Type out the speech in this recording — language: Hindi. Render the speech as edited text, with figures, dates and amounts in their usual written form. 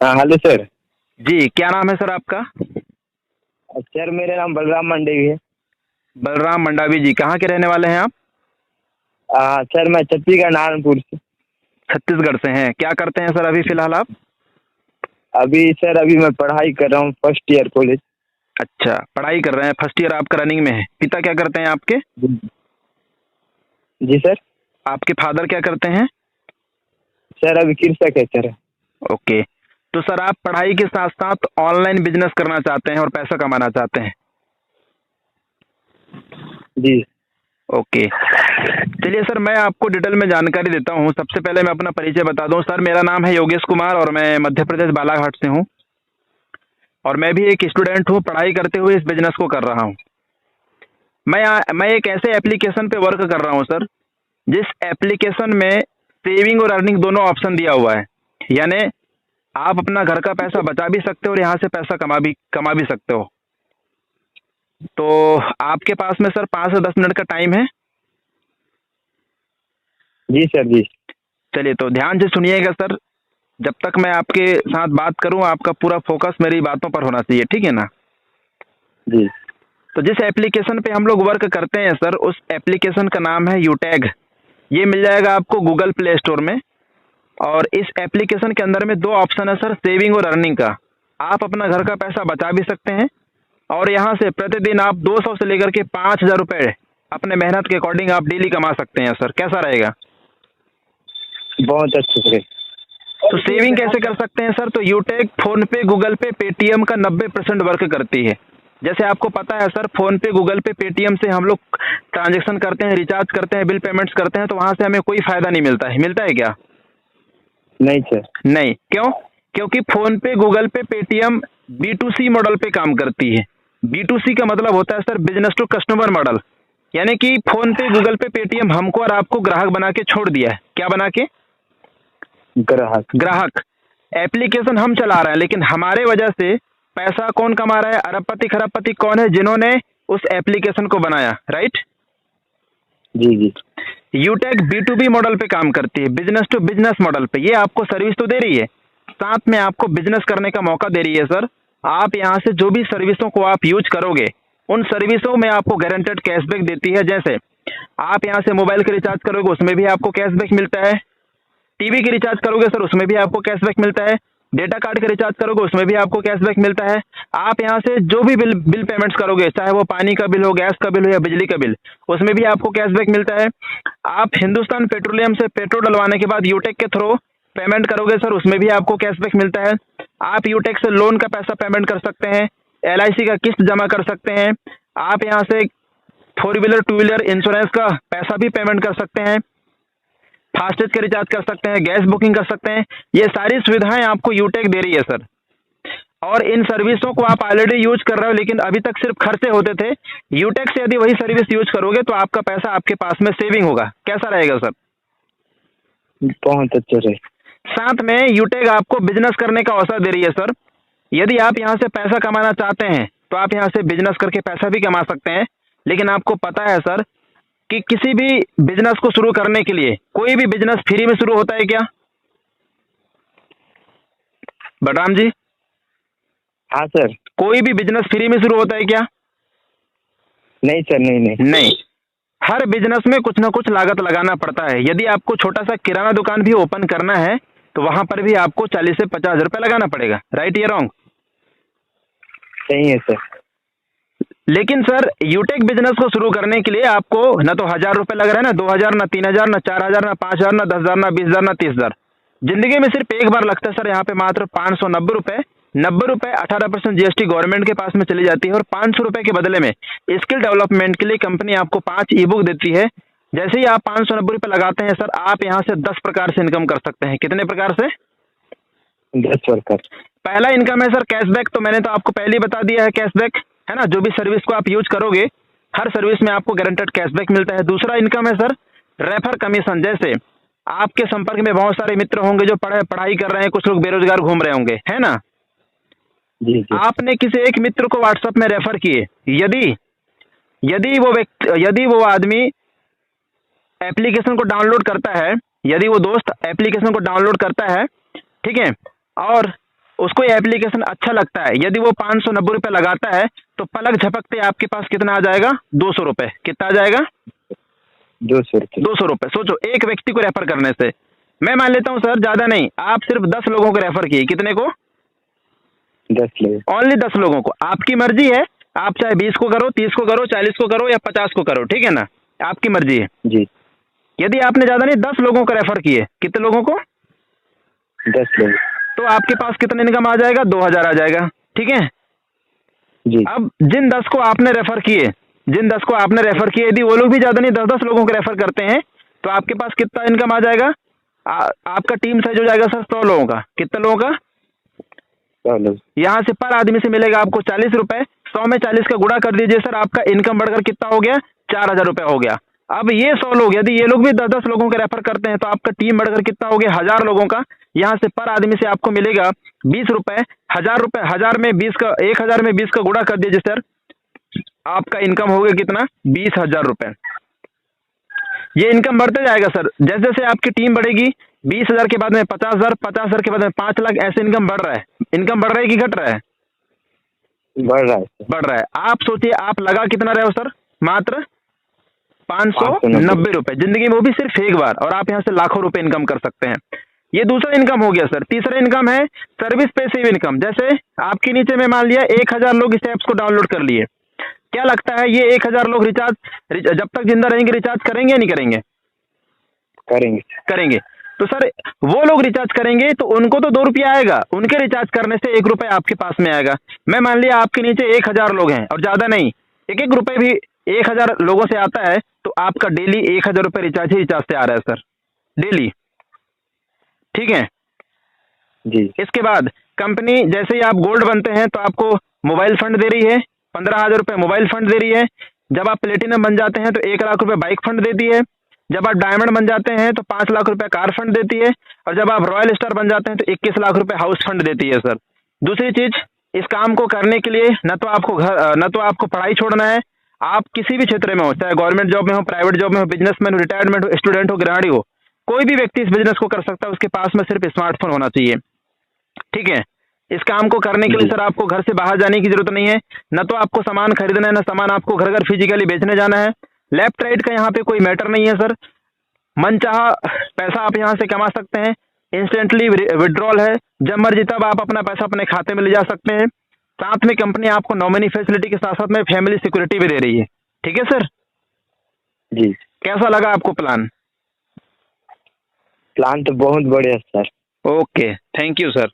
हाँ हेलो सर। जी, क्या नाम है सर आपका? सर मेरा नाम बलराम मंडेवी है। बलराम मंडावी जी, कहाँ के रहने वाले हैं आप? सर मैं छत्तीसगढ़ नारायणपुर से। छत्तीसगढ़ से हैं। क्या करते हैं सर अभी फ़िलहाल आप? अभी मैं पढ़ाई कर रहा हूँ, फर्स्ट ईयर कॉलेज। अच्छा, पढ़ाई कर रहे हैं, फर्स्ट ईयर आपका रनिंग में है। पिता क्या करते हैं आपके? जी सर। आपके फादर क्या करते हैं? सर अभी कृषक है सर। ओके। तो सर आप पढ़ाई के साथ-साथ ऑनलाइन बिज़नेस करना चाहते हैं और पैसा कमाना चाहते हैं। जी। ओके। चलिए सर, मैं आपको डिटेल में जानकारी देता हूँ। सबसे पहले मैं अपना परिचय बता दूँ। सर मेरा नाम है योगेश कुमार और मैं मध्य प्रदेश बालाघाट से हूँ और मैं भी एक स्टूडेंट हूँ, पढ़ाई करते हुए इस बिज़नेस को कर रहा हूँ। मैं एक ऐसे एप्लीकेशन पे वर्क कर रहा हूँ सर, जिस एप्लीकेशन में सेविंग और अर्निंग दोनों ऑप्शन दिया हुआ है। यानी आप अपना घर का पैसा बचा भी सकते हो और यहाँ से पैसा कमा भी सकते हो। तो आपके पास में सर 5 से 10 मिनट का टाइम है? जी सर जी। चलिए तो ध्यान से सुनिएगा सर। जब तक मैं आपके साथ बात करूँ, आपका पूरा फोकस मेरी बातों पर होना चाहिए, ठीक है ना? जी। तो जिस एप्लीकेशन पे हम लोग वर्क करते हैं सर, उस एप्लीकेशन का नाम है यूटैग। ये मिल जाएगा आपको गूगल प्ले स्टोर में। और इस एप्लीकेशन के अंदर में 2 ऑप्शन है सर, सेविंग और अर्निंग का। आप अपना घर का पैसा बचा भी सकते हैं और यहाँ से प्रतिदिन आप 200 से लेकर के 5,000 रुपये अपने मेहनत के अकॉर्डिंग आप डेली कमा सकते हैं सर। कैसा रहेगा? बहुत अच्छे से। तो सेविंग कैसे कर सकते हैं सर? तो यूटेक फोन पे, गूगल पे, पेटीएम का 90% वर्क करती है। जैसे आपको पता है सर, फोन पे, गूगल पे, पेटीएम से हम लोग ट्रांजेक्शन करते हैं, रिचार्ज करते हैं, बिल पेमेंट्स करते हैं, तो वहाँ से हमें कोई फायदा नहीं मिलता है। मिलता है क्या? नहीं सर। नहीं। क्यों? क्योंकि फोन पे, गूगल पे, पेटीएम B2C मॉडल पे काम करती है। B2C का मतलब होता है sir business to customer model. यानी कि फोन पे, गूगल पे, पेटीएम हमको और आपको ग्राहक बना के छोड़ दिया है। क्या बना के? ग्राहक। ग्राहक। एप्लीकेशन हम चला रहे हैं, लेकिन हमारे वजह से पैसा कौन कमा रहा है? अरबपति खरबपति कौन है? जिन्होंने उस एप्लीकेशन को बनाया, राइट? जी जी। यूटेक B2B मॉडल पे काम करती है, बिजनेस टू बिजनेस मॉडल पे। ये आपको सर्विस तो दे रही है, साथ में आपको बिजनेस करने का मौका दे रही है सर। आप यहाँ से जो भी सर्विसों को आप यूज करोगे, उन सर्विसों में आपको गारंटेड कैशबैक देती है। जैसे आप यहाँ से मोबाइल का रिचार्ज करोगे, उसमें भी आपको कैशबैक मिलता है। टीवी की रिचार्ज करोगे सर, उसमें भी आपको कैशबैक मिलता है। डेटा कार्ड का रिचार्ज करोगे, उसमें भी आपको कैशबैक मिलता है। आप यहाँ से जो भी बिल पेमेंट्स करोगे, चाहे वो पानी का बिल हो, गैस का बिल हो या बिजली का बिल, उसमें भी आपको कैशबैक मिलता है। आप हिंदुस्तान पेट्रोलियम से पेट्रोल डलवाने के बाद यूटेक के थ्रू पेमेंट करोगे सर, उसमें भी आपको कैशबैक मिलता है। आप यूटेक से लोन का पैसा पेमेंट कर सकते हैं, LIC का किस्त जमा कर सकते हैं। आप यहाँ से 4 व्हीलर 2 व्हीलर इंश्योरेंस का पैसा भी पेमेंट कर सकते हैं, फास्टेज का रिचार्ज कर सकते हैं, गैस बुकिंग कर सकते हैं। ये सारी सुविधाएं आपको यूटेक दे रही है सर। और इन सर्विसों को आप ऑलरेडी यूज कर रहे हो, लेकिन अभी तक सिर्फ खर्चे होते थे। यूटेक से यदि वही सर्विस यूज करोगे तो आपका पैसा आपके पास में सेविंग होगा। कैसा रहेगा सर? बहुत अच्छे से। साथ में यूटेक आपको बिजनेस करने का अवसर दे रही है सर। यदि आप यहाँ से पैसा कमाना चाहते हैं तो आप यहाँ से बिजनेस करके पैसा भी कमा सकते हैं। लेकिन आपको पता है सर कि किसी भी बिजनेस को शुरू करने के लिए कोई भी बिजनेस फ्री में शुरू होता है क्या? बलराम जी, हाँ सर। कोई भी बिजनेस फ्री में शुरू होता है क्या? नहीं सर, नहीं नहीं। नहीं। हर बिजनेस में कुछ ना कुछ लागत लगाना पड़ता है। यदि आपको छोटा सा किराना दुकान भी ओपन करना है तो वहां पर भी आपको 40 से 50 रुपए लगाना पड़ेगा, राइट या रॉन्ग? सही है सर। लेकिन सर यूटेक बिजनेस को शुरू करने के लिए आपको ना तो 1,000 रुपए लग रहा है, ना 2,000, ना 3,000, ना 4,000, ना 5,000, ना 10,000, ना 20,000, ना 30,000। जिंदगी में सिर्फ एक बार लगता है सर। यहाँ पे मात्र 590 रुपए, 90 रुपए 18% GST गवर्नमेंट के पास में चली जाती है। और 500 रुपए के बदले में स्किल डेवलपमेंट के लिए कंपनी आपको 5 ई बुक देती है। जैसे ही आप 590 रुपए लगाते हैं सर, आप यहाँ से 10 प्रकार से इनकम कर सकते हैं। कितने प्रकार से? 10 वर्कर। पहला इनकम है सर कैशबैक। तो मैंने तो आपको पहले ही बता दिया है, कैशबैक है ना। जो भी सर्विस को आप यूज करोगे, हर सर्विस में आपको गारंटेड कैशबैक मिलता है। दूसरा इनकम है सर रेफर कमीशन। जैसे आपके संपर्क में बहुत सारे मित्र होंगे जो पढ़ाई कर रहे हैं, कुछ लोग बेरोजगार घूम रहे होंगे, है ना। जी जी। आपने किसी एक मित्र को व्हाट्सएप में रेफर किए, यदि यदि वो आदमी एप्लीकेशन को डाउनलोड करता है, यदि वो दोस्त एप्लीकेशन को डाउनलोड करता है, ठीक है, और उसको ये एप्लीकेशन अच्छा लगता है, यदि वो 590 रुपये लगाता है तो पलक झपकते आपके पास कितना आ जाएगा, 200 रुपये। कितना आ जाएगा, 200 रुपये। 200 रुपये। सोचो, एक व्यक्ति को रेफर करने से, मैं मान लेता हूँ सर ज़्यादा नहीं, आप सिर्फ 10 लोगों को रेफर किए। कितने को? 10 लोग। ओनली 10 लोगों को। आपकी मर्जी है, आप चाहे 20 को करो, 30 को करो, 40 को करो या 50 को करो, ठीक है ना, आपकी मर्जी है जी। यदि आपने ज़्यादा नहीं 10 लोगों को रेफर किए, कितने लोगों को? 10 लोग। तो आपके पास कितना इनकम आ जाएगा, 2000 आ जाएगा, ठीक है जी। अब जिन 10 को आपने रेफर किए, यदि वो लोग भी ज़्यादा नहीं 10-10 लोगों को रेफर करते हैं तो आपके पास कितना इनकम आ जाएगा? आपका टीम साइज हो जाएगा सर 100 लोगों का। कितने लोगों का? 100 लोग। यहाँ से पर आदमी से मिलेगा आपको 40 रुपये। 100 में 40 का गुणा कर दीजिए सर, आपका इनकम बढ़कर कितना हो गया, 4000 रुपये हो गया। अब ये 100 लोग, यदि ये लोग भी 10-10 लोगों को रेफर करते हैं तो आपका टीम बढ़कर कितना हो गया, 1000 लोगों का। यहाँ से पर आदमी से आपको मिलेगा 20 रुपये। 1000 रुपये, 1000 में 20 का, 1000 में 20 का गुणा कर दीजिए सर, आपका इनकम हो गया कितना, 20,000 रुपये। ये इनकम बढ़ते जाएगा सर, जैसे जैसे आपकी टीम बढ़ेगी, 20,000 के बाद में 50,000, 50,000 के बाद में 5 लाख, ऐसे इनकम बढ़ रहा है। इनकम बढ़ रहा है कि घट रहा है? बढ़ रहा है सर। बढ़ रहा है। आप सोचिए, आप लगा कितना रहे हो सर, मात्र 590 रुपये, जिंदगी में वो भी सिर्फ एक बार, और आप यहाँ से लाखों रुपए इनकम कर सकते हैं। ये दूसरा इनकम हो गया सर। तीसरा इनकम है सर्विस पैसिव इनकम। जैसे आपके नीचे में मान लिया 1000 लोग इस ऐप्स को डाउनलोड कर लिए, क्या लगता है ये 1000 लोग रिचार्ज जब तक जिंदा रहेंगे रिचार्ज करेंगे या नहीं करेंगे? करेंगे। तो सर वो लोग रिचार्ज करेंगे तो उनको तो 2 रुपया आएगा, उनके रिचार्ज करने से 1 रुपये आपके पास में आएगा। मैं मान लिया आपके नीचे 1000 लोग हैं और ज़्यादा नहीं, 1-1 रुपये भी 1000 लोगों से आता है तो आपका डेली 1000 रुपये रिचार्ज ही रिचार्ज से आ रहा है सर, डेली, ठीक है जी। इसके बाद कंपनी, जैसे ही आप गोल्ड बनते हैं तो आपको मोबाइल फंड दे रही है, 15,000 रुपये मोबाइल फंड दे रही है। जब आप प्लेटिनम बन जाते हैं तो 1 लाख रुपये बाइक फंड देती है। जब आप डायमंड बन जाते हैं तो 5 लाख रुपये कार फंड देती है। और जब आप रॉयल स्टार बन जाते हैं तो 21 लाख रुपये हाउस फंड देती है सर। दूसरी चीज़, इस काम को करने के लिए न तो आपको पढ़ाई छोड़ना है, आप किसी भी क्षेत्र में हो, चाहे गवर्नमेंट जॉब में हो, प्राइवेट जॉब में हो, बिजनेसमैन हो, रिटायरमेंट हो, स्टूडेंट हो, गृहिणी हो, कोई भी व्यक्ति इस बिजनेस को कर सकता है। उसके पास में सिर्फ स्मार्टफोन होना चाहिए, ठीक है। इस काम को करने के लिए सर आपको घर से बाहर जाने की जरूरत नहीं है, न तो आपको सामान खरीदना है, न सामान आपको घर घर फिजिकली बेचने जाना है। लेफ्ट राइट का यहाँ पे कोई मैटर नहीं है सर। मनचाहा पैसा आप यहाँ से कमा सकते हैं, इंस्टेंटली विड्रॉल है, जब मर्जी तब आप अपना पैसा अपने खाते में ले जा सकते हैं। साथ में कंपनी आपको नॉमिनी फैसिलिटी के साथ साथ में फैमिली सिक्योरिटी भी दे रही है, ठीक है सर जी। कैसा लगा आपको प्लान? प्लान तो बहुत बढ़िया sir. Okay, thank you sir.